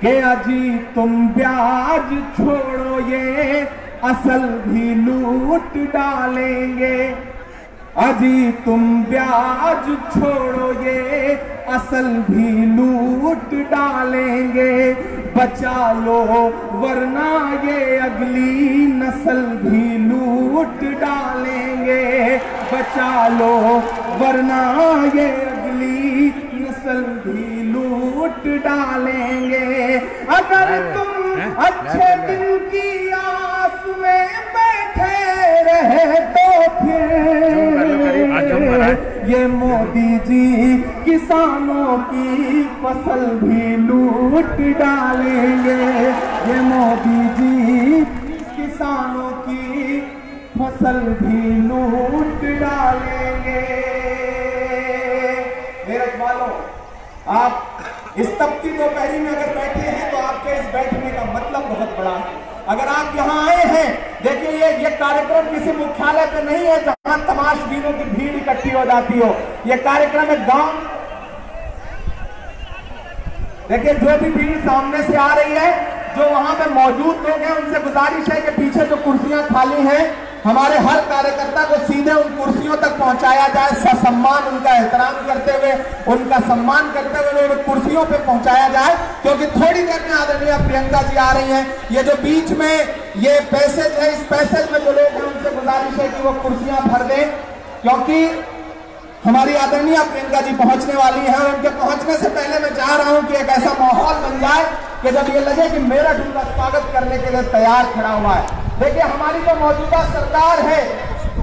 कि अजी तुम ब्याज छोड़ो ये असल भी लूट डालेंगे, अजी तुम ब्याज छोड़ो ये असल भी लूट डालेंगे, बचा लो वरना ये अगली नस्ल भी लूट डालेंगे, बचा लो वरना ये अगली नस्ल भी लूट डालेंगे। अगर तुम अच्छे दिन की आस में बैठे रहे तो फिर ये मोदी जी किसानों की फसल भी लूट डालेंगे, ये मोदी जी किसानों की फसल भी लूट डालेंगे। मेरे वालों, आप इस तपती दोपहरी में अगर बैठे हैं तो आपके इस बैठने का मतलब बहुत बड़ा है। अगर आप यहाँ आए हैं, देखिए ये कार्यक्रम किसी मुख्यालय पे नहीं है जहां तमाशबीनों की भीड़ इकट्ठी हो जाती हो। ये कार्यक्रम एक गांव, देखिए जो भी भीड़ सामने से आ रही है, जो वहां पे मौजूद लोग हैं, उनसे गुजारिश है कि पीछे जो कुर्सियां खाली हैं, हमारे हर कार्यकर्ता को सीधे उन कुर्सियों तक पहुंचाया जाए, ससम्मान उनका एहतराम करते हुए, उनका सम्मान करते हुए उन कुर्सियों पे पहुंचाया जाए, क्योंकि थोड़ी देर में आदरणीय प्रियंका जी आ रही हैं। ये जो बीच में ये पैसेज है, इस पैसेज में जो लोग हैं उनसे गुजारिश है कि वो कुर्सियां भर दें, क्योंकि हमारी आदरणीय प्रियंका जी पहुंचने वाली हैं। उनके पहुंचने से पहले मैं चाह रहा हूं कि एक ऐसा माहौल बन जाए कि जब ये लगे कि मेरठ उनका स्वागत करने के लिए तैयार खड़ा हुआ है। देखिए हमारी जो मौजूदा सरकार है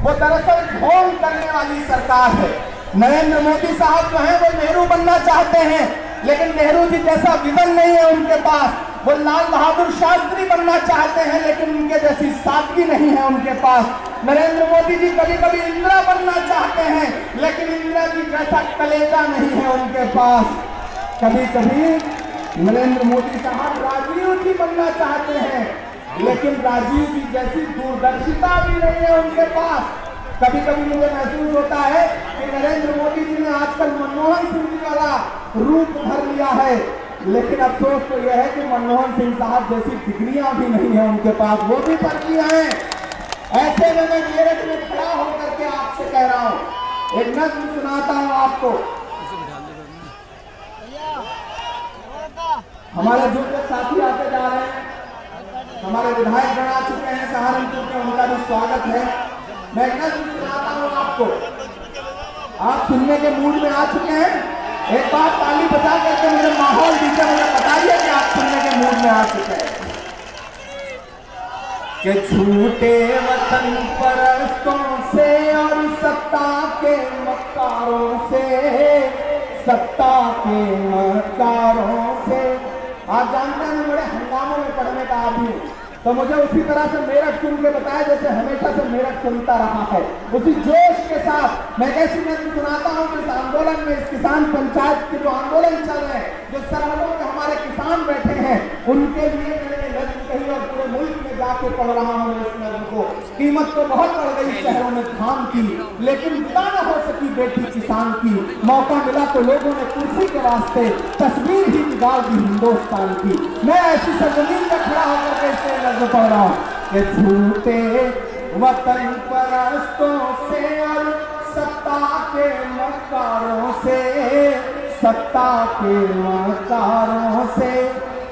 वो दरअसल ढोंग करने वाली सरकार है। नरेंद्र मोदी साहब जो है वो नेहरू बनना चाहते हैं, लेकिन नेहरू जी जैसा विजन नहीं है उनके पास। वो लाल बहादुर शास्त्री बनना चाहते हैं, लेकिन उनके जैसी सादगी नहीं है उनके पास। नरेंद्र मोदी जी कभी कभी इंदिरा बनना चाहते हैं, लेकिन इंदिरा जी जैसा कलेजा नहीं है उनके पास। कभी कभी नरेंद्र मोदी साहब राजीव जी बनना चाहते हैं, लेकिन राजीव जी जैसी दूरदर्शिता भी नहीं है उनके पास। कभी कभी मुझे महसूस होता है कि नरेंद्र मोदी जी ने आजकल मनमोहन सिंह जी वाला रूप धर लिया है, लेकिन अफसोस तो यह है कि मनमोहन सिंह साहब जैसी डिग्रियां भी नहीं है उनके पास, वो भी पर्चियां हैं। ऐसे में मैं मेरठ में खड़ा होकर के आपसे कह रहा हूं, एक नज़्म सुनाता हूं आपको। हमारे जो साथी आते जा रहे हैं, हमारे विधायक गण आ चुके हैं सहारनपुर के, उनका भी स्वागत है। मैं एक नज़्म सुनाता हूं आपको, आप सुनने के मूड में आ चुके हैं? एक बार ताली बजा करके मुझे माहौल दीजिए, मुझे बताइए कि आप सुनने के मूड में आ चुके हैं। कि छूटे वतन परस्तों से और सत्ता के मक्कारों से, सत्ता के मक्कारों से। आप जानते हैं बड़े हंगामों में पढ़ने का आदमी, तो मुझे उसी तरह से मेरठ सुन के बताया जैसे हमेशा से मेरठ सुनता रहा है। उसी जोश के साथ मैं कैसी नज़्म सुनाता हूँ कि इस आंदोलन में, इस किसान पंचायत के जो आंदोलन चल रहे हैं, जो सरहदों पे हमारे किसान बैठे हैं, उनके लिए मैंने नज़्म कही और पूरे मुल्क में जाके पढ़ रहा हूँ इस नज़्म को। कीमत तो बहुत बढ़ गई शहरों में धान की, लेकिन विदा न हो सकी बेटी किसान की। मौका मिला तो लोगों ने कुर्सी के वास्ते तस्वीर ही निकाल दी हिंदुस्तान की। मैं ऐसी सरजमीन में खड़ा होकर के इसे नज़्म पढ़ रहा हूँ कि छूटे वतन परस्तों से और सत्ता के मक्कारों से, सत्ता के मक्कारों से,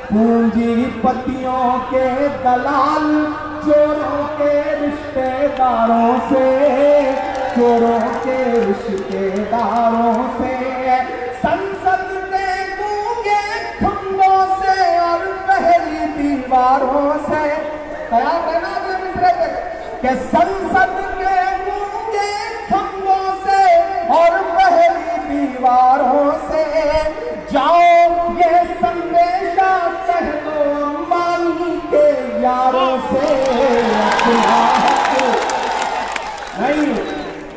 पूंजीपतियों के दलाल, चोरों के रिश्तेदारों से, चोरों के रिश्तेदारों से, संसद के गूंगे खंभों से और पहली दीवारों से। ख्याल रहना अगले मिसरे पे कि संसद के गूंगे खंभों से और पहली दीवारों से, जाओ ये संदेशा कह दो अंबानी के यारों से। नहीं,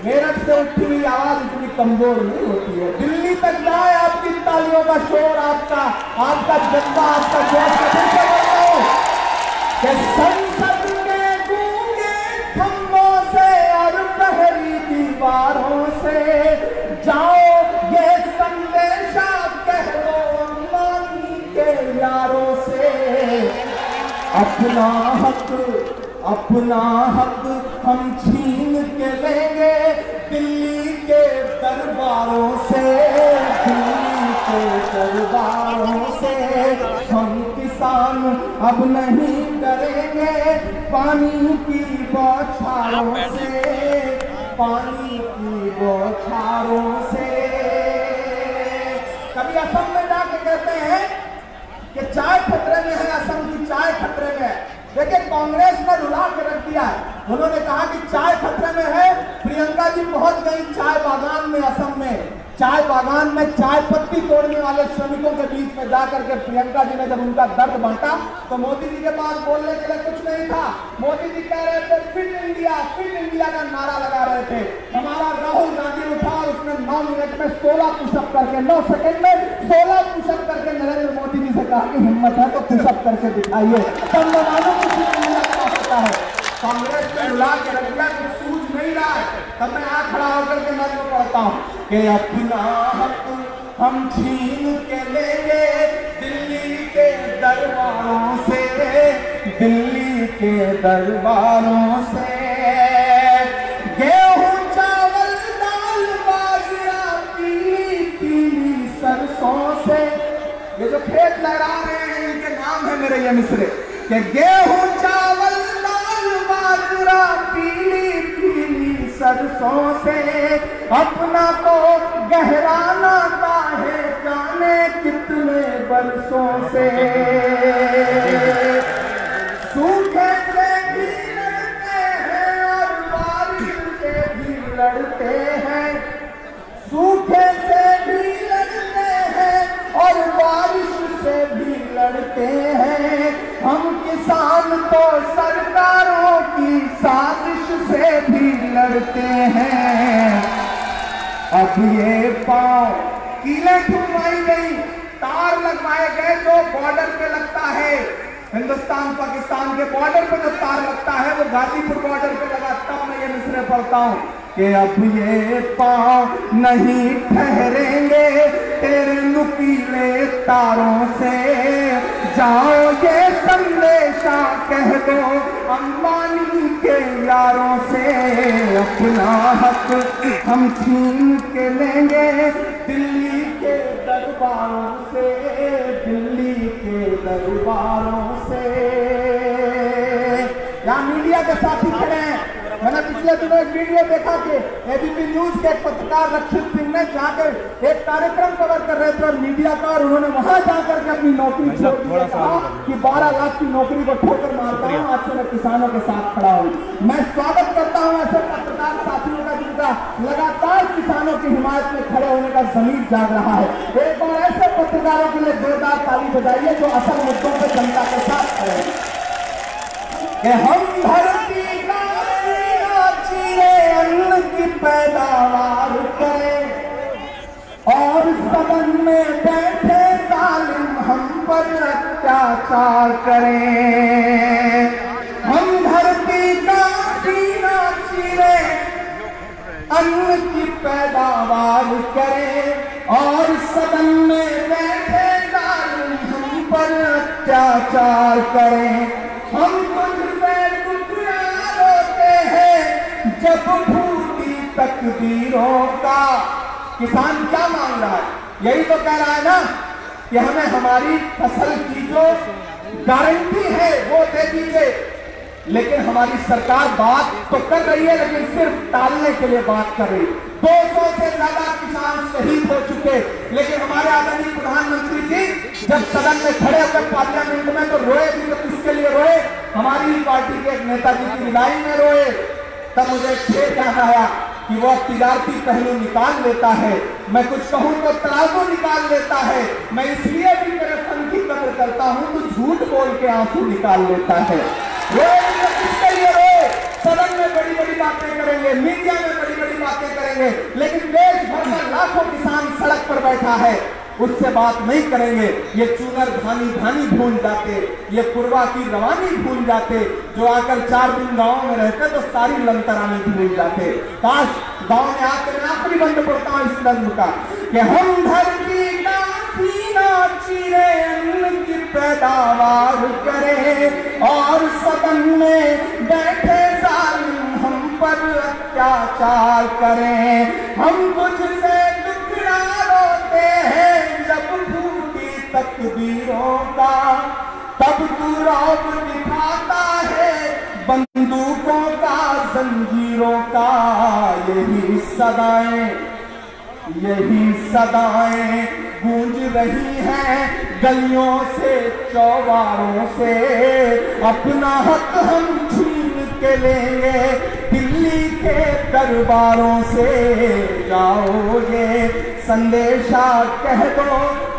मेरठ से उठी हुई आवाज इतनी कमजोर नहीं होती है। दिल्ली तक जाए आपकी तालियों का शोर, आपका जज्बा, आपका जोश। संसद के गूंगे खंभों से और पहली दीवारों से, जाओ ये संदेशा कह दो अंबानी के यारों से। अपना हक हम छीन के लेंगे दिल्ली के दरबारों से, दिल्ली के दरबारों से। हम किसान अब नहीं डरेंगे पानी की बौछारों से, पानी की बौछारों से। कभी असम में जाके कहते हैं कि चाय खतरे में है, असम की चाय खतरे में है। देखिए कांग्रेस ने रुला के रख दिया है। उन्होंने कहा कि चाय खतरे में है। प्रियंका जी पहुंच गई चाय बागान में, असम में चाय बागान में चाय पत्ती तोड़ने वाले श्रमिकों के बीच में जाकर के प्रियंका जी ने जब उनका दर्द बांटा तो मोदी जी के पास बोलने के लिए कुछ नहीं था। मोदी जी कह रहे थे फिट इंडिया का नारा लगा रहे थे। हमारा राहुल गांधी उठा और उसने 9 मिनट में 16 पुशअप करके 9 सेकंड में 16 पुशअप करके नरेंद्र मोदी जी से कहा कि हिम्मत है तो पुशअप करके दिखाइए, तब मानो कि फिट इंडिया का सकता है। कांग्रेस ने बुला के रख दिया, कुछ सूझ नहीं रहा है। तब मैं यहाँ खड़ा होकर के नज्म पढ़ता हूँ कि अपना हक हम छीन के लेंगे दिल्ली के दरबारों से, दिल्ली के दरबारों से। गेहूं चावल दाल बाजरा पीली पीली सरसों से। ये जो खेत लहरा रहे हैं इनके नाम है मेरे ये मिसरे कि गेहूं चावल बाजरा पीली पीली सरसों से। अपना तो गहराना काहे जाने कितने बरसों से। सूखे से भी लड़ते हैं और बारिश से भी लड़ते हैं, सूखे से भी लड़ते हैं और बारिश से भी लड़ते हैं। हम किसान तो सरकारों की साजिश से भी लड़ते हैं। अब ये पांव कीलें ठुकवाई गई, तार लगवाए गए जो बॉर्डर पे लगता है, हिंदुस्तान पाकिस्तान के बॉर्डर पे जो तार लगता है वो गाजीपुर बॉर्डर पे लगा। तब मैं ये मिसरे पढ़ता हूँ कि अब ये पांव नहीं ठहरेंगे तेरे नुकीले तारों से। जाओ ये संदेशा कह दो अंबानी के यारों से। अपना हक हम छीन के लेंगे दिल्ली के दरबारों से, दिल्ली के दरबारों से। यहाँ मीडिया के साथी खड़े हैं। मैंने पिछले दिनों एक वीडियो देखा कि एबीपी न्यूज के एक पत्रकार रक्षित सिंह ने जाकर एक कार्यक्रम कवर कर रहे थे और मीडिया का, और उन्होंने वहां जाकर के अपनी नौकरी छोड़ दी, कहा कि 12 लाख की नौकरी को ठोकर मारता हूं, आज से मैं किसानों के साथ खड़ा हूं। मैं स्वागत करता हूं ऐसे पत्रकार साथियों का जिनका लगातार किसानों की हिमायत में खड़े होने का ज़मीर जाग रहा है। एक और ऐसे पत्रकारों के लिए जोरदार ताली बजाइए जो असल मुद्दों पर जनता के साथ खड़े हैं। हम धरती अन्न की पैदावार करें और सदन में बैठे जालिम हम पर अत्याचार करें। हम धरती का सीना चीरे अन्न की पैदावार करें और सदन में बैठे जालिम हम पर अत्याचार करें। हम तुझसे होते हैं जब फूटी तकदीरों का। किसान क्या मांग रहा है? यही तो कह रहा है ना कि हमें हमारी फसल की जो गारंटी है वो दे दीजिए। लेकिन हमारी सरकार बात तो कर रही है लेकिन सिर्फ टालने के लिए बात कर रही है। 200 से ज्यादा किसान शहीद हो चुके, लेकिन हमारे आदरणीय प्रधानमंत्री जी जब सदन में खड़े होकर पार्लियामेंट में तो रोए भी, तो किसके लिए रोए? हमारी पार्टी के एक नेताजी की विदाई में रोए। तब मुझे खेद याद आया कि वो तिजारती पहलू निकाल लेता है, मैं कुछ कहूं तो तराजू निकाल लेता है। मैं इसलिए भी मेरे फन की कदर करता हूं तो झूठ बोल के आंसू निकाल लेता है। रोए तो किसके लिए रोए? सदन में बड़ी बड़ी बातें करेंगे, मीडिया में बड़ी बड़ी बातें करेंगे, लेकिन देश भर में लाखों किसान सड़क पर बैठा है, उससे बात नहीं करेंगे। ये चूनर धानी भूल जाते, ये पूर्वा की रवानी भूल जाते, जो आकर 4 दिन गांव में रहते तो सारी लंतरानी भूल जाते। काश गांव में आकर मैं आखिरी बंद पड़ता हूं इस नज्म का कि हम धरती का सीना चीरे अन्न की पैदावार करें वतन में बैठे जालिम हम पर अत्याचार करें। हम तुझसे दुखड़ा रोते हैं जब फूटी तकदीरों का, तब तू रौब दिखाता है बंदूकों का जंजीरों का। यही सदाएं गूंज रही हैं गलियों से चौबारों से। अपना हक हम छीन के लेंगे दिल्ली के दरबारों से। जाओ ये संदेशा कह दो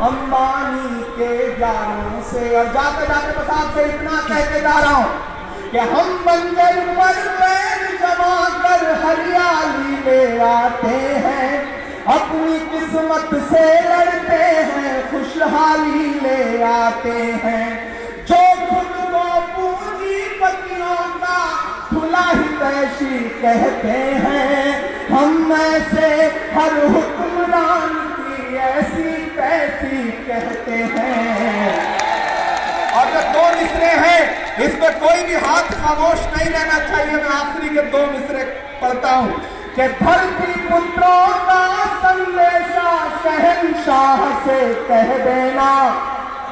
अंबानी के यारों से। और जाते जाते बस आपसे इतना कह के जा रहा हूं कि हम मंजिल पर पैर जमा कर हरियाली ले आते हैं। अपनी किस्मत से लड़ते हैं खुशहाली ले आते हैं। जो खुद को पूंजीपतियों का खुला हितैषी कहते हैं, हम ऐसे हर हुक्मरान की ऐसी तैसी कहते हैं। और जो दो मिसरे हैं इसमें कोई भी हाथ खामोश नहीं रहना चाहिए। मैं आखिरी के दो मिसरे पढ़ता हूं कि धरती पुत्रों का संदेशा शहंशाह से कह देना।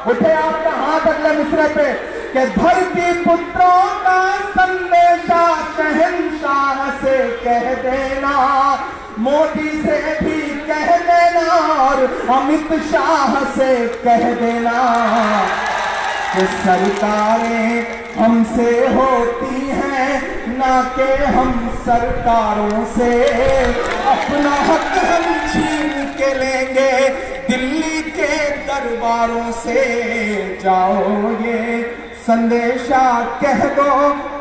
उठे आपका हाथ अगले मिसरे पे कि धरती पुत्रों का संदेशा शहंशाह से कह देना। मोदी से भी कह देना और अमित शाह से कह देना कि सरकारें हमसे होती हैं ना कि हम सरकारों से। अपना हक हम छीन के लेंगे दिल्ली के दरबारों से। जाओ ये संदेशा कह दो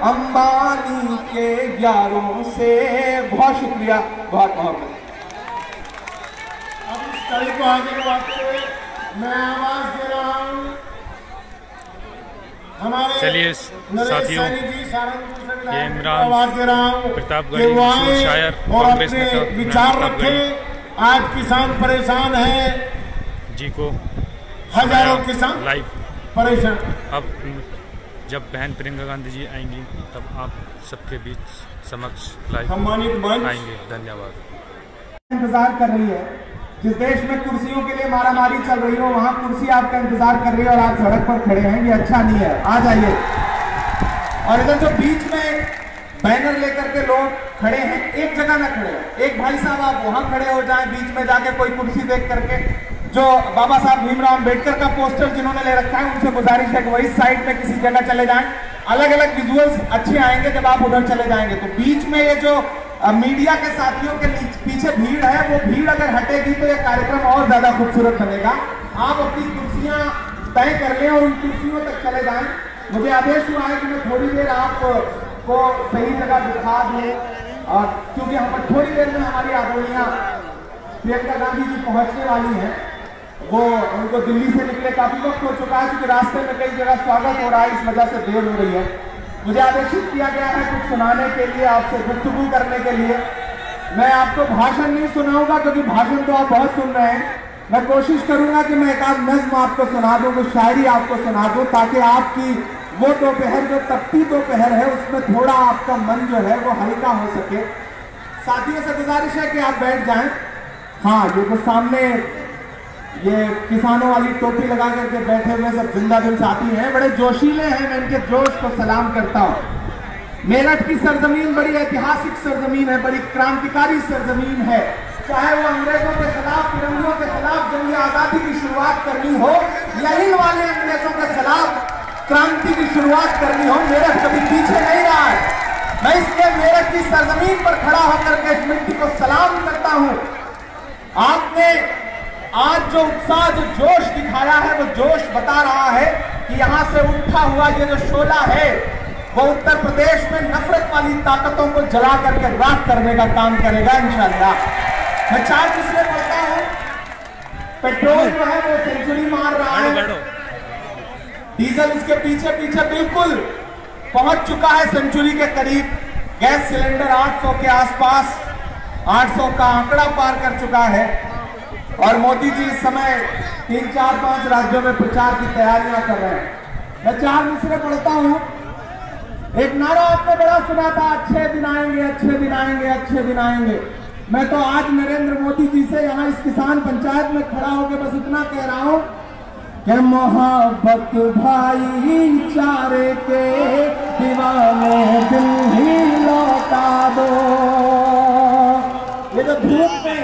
अंबानी के यारों से। बहुत शुक्रिया, बहुत बहुत। अब इस कड़ी को आगे बढ़ाते मैं आवाज दे रहा हूँ हमारे चलिए साथियों, ये इमरान प्रतापगढ़ी शायर और कांग्रेस अपने नेता विचार रखे। आज किसान परेशान है जी को हजारों किसान लाइव परेशान। अब जब बहन प्रियंका गांधी जी आएंगी तब आप सबके बीच समक्ष लाइव सम्मानित मंच आएंगे। धन्यवाद। इंतजार कर रही है, जिस देश में कुर्सियों के लिए मारामारी चल रही हो वहां कुर्सी आपका इंतजार कर रही है और आप सड़क पर खड़े हैं, ये अच्छा नहीं है। आ जाइए। और इधर जो बीच में बैनर लेकर के लोग खड़े हैं, एक जगह ना खड़े हैं। एक भाई साहब आप वहां खड़े हो जाएं बीच में जाके कोई कुर्सी देख करके। जो बाबा साहब भीमराव अम्बेडकर का पोस्टर जिन्होंने ले रखा है उनसे गुजारिश है कि वही साइड में किसी जगह चले जाएं। अलग अलग विजुअल्स अच्छे आएंगे जब आप उधर चले जाएंगे। तो बीच में ये जो मीडिया के साथियों के पीछे भीड़ है, वो भीड़ अगर हटेगी तो ये कार्यक्रम और ज्यादा खूबसूरत बनेगा। आप अपनी कुर्सियां तय कर लें और उन कुर्सियों तक चले जाएं। मुझे आदेश हुआ है कि मैं थोड़ी देर आपको सही जगह दिखा दें, और क्योंकि हम थोड़ी देर में हमारी आदरणीय प्रियंका गांधी जी पहुंचने वाली हैं। वो उनको दिल्ली से निकले काफी वक्त हो चुका है, क्योंकि रास्ते में कई जगह स्वागत हो रहा है, इस वजह से देर हो रही है। मुझे आदेशित किया गया है कुछ सुनाने के लिए, आपसे गुफ्तगू करने के लिए। मैं आपको भाषण नहीं सुनाऊंगा क्योंकि भाषण तो आप बहुत सुन रहे हैं। मैं कोशिश करूंगा कि मैं एक आध नज्म आपको सुना दूं, कुछ शायरी आपको सुना दूं, ताकि आपकी वो दोपहर जो तपती दोपहर है उसमें थोड़ा आपका मन जो है वो हल्का हो सके। साथियों से गुजारिश है कि आप बैठ जाएं। हाँ, ये तो सामने ये किसानों वाली टोपी लगा करके बैठे हुए सब जिंदा दिल साथी हैं, बड़े जोशीले हैं। मैं इनके जोश को सलाम करता हूँ। मेरठ की सरजमीन बड़ी ऐतिहासिक सरजमीन है, बड़ी क्रांतिकारी सरजमीन है। चाहे वो अंग्रेजों के खिलाफ, तिरंगियों के खिलाफ जंग आजादी की शुरुआत करनी हो या इन वाले अंग्रेजों के खिलाफ क्रांति की शुरुआत करनी हो, मेरठ कभी पीछे नहीं रहा है। मैं इसलिए मेरठ की सरजमीन पर खड़ा होकर के इस मिट्टी को सलाम करता हूँ। आपने आज जो उत्साह, जो जोश दिखाया है, वो जोश बता रहा है कि यहाँ से उठा हुआ ये जो शोला है वो उत्तर प्रदेश में नफरत वाली ताकतों को जला करके राख करने का काम करेगा इंशाअल्लाह। मैं 4 किस्में पढ़ता हूँ। पेट्रोल जो है वो सेंचुरी मार रहा है, डीजल इसके पीछे पीछे बिल्कुल पहुंच चुका है सेंचुरी के करीब। गैस सिलेंडर 800 के आसपास, 800 का आंकड़ा पार कर चुका है। और मोदी जी इस समय 3, 4, 5 राज्यों में प्रचार की तैयारियां कर रहे हैं। मैं 4 मिसरे पढ़ता हूं। एक नारा आपने बड़ा सुना था, अच्छे दिन आएंगे, अच्छे दिन आएंगे, अच्छे दिन आएंगे। मैं तो आज नरेंद्र मोदी जी से यहाँ इस किसान पंचायत में खड़ा होकर बस इतना कह रहा हूँ कि मोहब्बत भाईचारे के दीवाने दिल ही लौटा दो। ये जो धूप में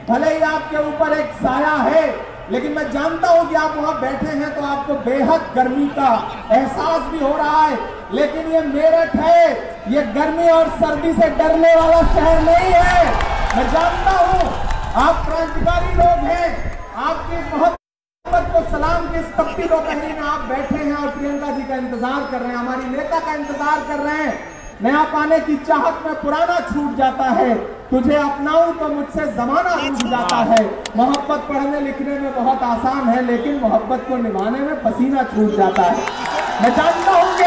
भले ही आपके ऊपर एक साया है, लेकिन मैं जानता हूं कि आप वहां बैठे हैं तो आपको बेहद गर्मी का एहसास भी हो रहा है। लेकिन ये मेरठ है, ये गर्मी और सर्दी से डरने वाला शहर नहीं है। मैं जानता हूं आप क्रांतिकारी लोग हैं, आपकी मोहब्बत को सलाम की इस तपती दोपहरी में आप बैठे हैं और प्रियंका जी का इंतजार कर रहे हैं, हमारी नेता का इंतजार कर रहे हैं। नया पाने की चाहत में पुराना छूट जाता है, तुझे अपनाऊं तो मुझसे जमाना रूठ जाता है। मोहब्बत पढ़ने लिखने में बहुत आसान है, लेकिन मोहब्बत को निभाने में पसीना छूट जाता है। मैं जानता हूं कि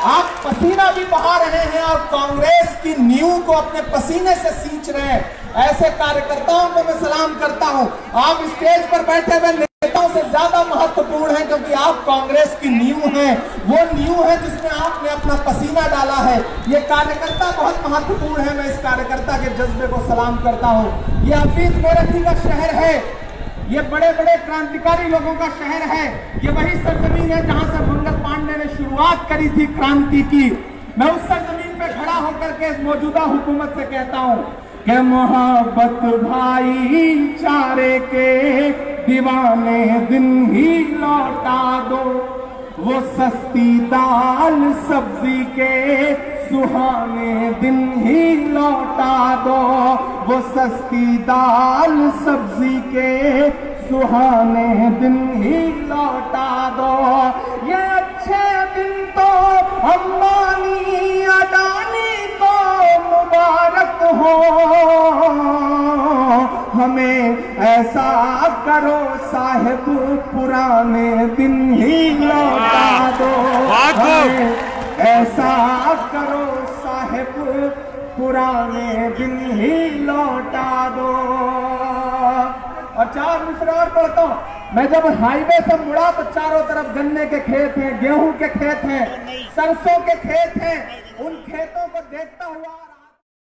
आप पसीना भी बहा रहे हैं और कांग्रेस की नींव को अपने पसीने से सींच रहे हैं। ऐसे कार्यकर्ताओं को मैं सलाम करता हूं। आप स्टेज पर बैठे हुए नेताओं से ज्यादा महत्वपूर्ण है, क्योंकि आप कांग्रेस की नींव हैं, वो नींव है जिसमें आपने अपना पसीना डाला है। ये कार्यकर्ता बहुत महत्वपूर्ण है। मैं इस कार्यकर्ता के जज्बे को सलाम करता हूं। ये हफीज मेरठी का शहर है, ये बड़े बड़े क्रांतिकारी लोगों का शहर है। ये वही सरजमीन है जहां से मंगल पांडे ने शुरुआत करी थी क्रांति की। मैं उस सरजमीन पे खड़ा होकर के मौजूदा हुकूमत से कहता हूं कि मोहब्बत भाईचारे के दीवाने दिन ही लौटा दो, वो सस्ती दाल सब्जी के सुहाने दिन ही लौटा दो, वो सस्ती दाल सब्जी के सुहाने दिन ही लौटा दो। ये अच्छे दिन तो अंबानी अडानी को मुबारक हो, हमें ऐसा करो साहिब पुराने दिन ही लौटा दो, ऐसा करो साहिब पुराने दिन ही लौटा दो। और 4 मिसरे और पढ़ता हूं। मैं जब हाईवे से मुड़ा तो चारों तरफ गन्ने के खेत हैं, गेहूं के खेत हैं, सरसों के खेत हैं। उन खेतों को देखता हुआ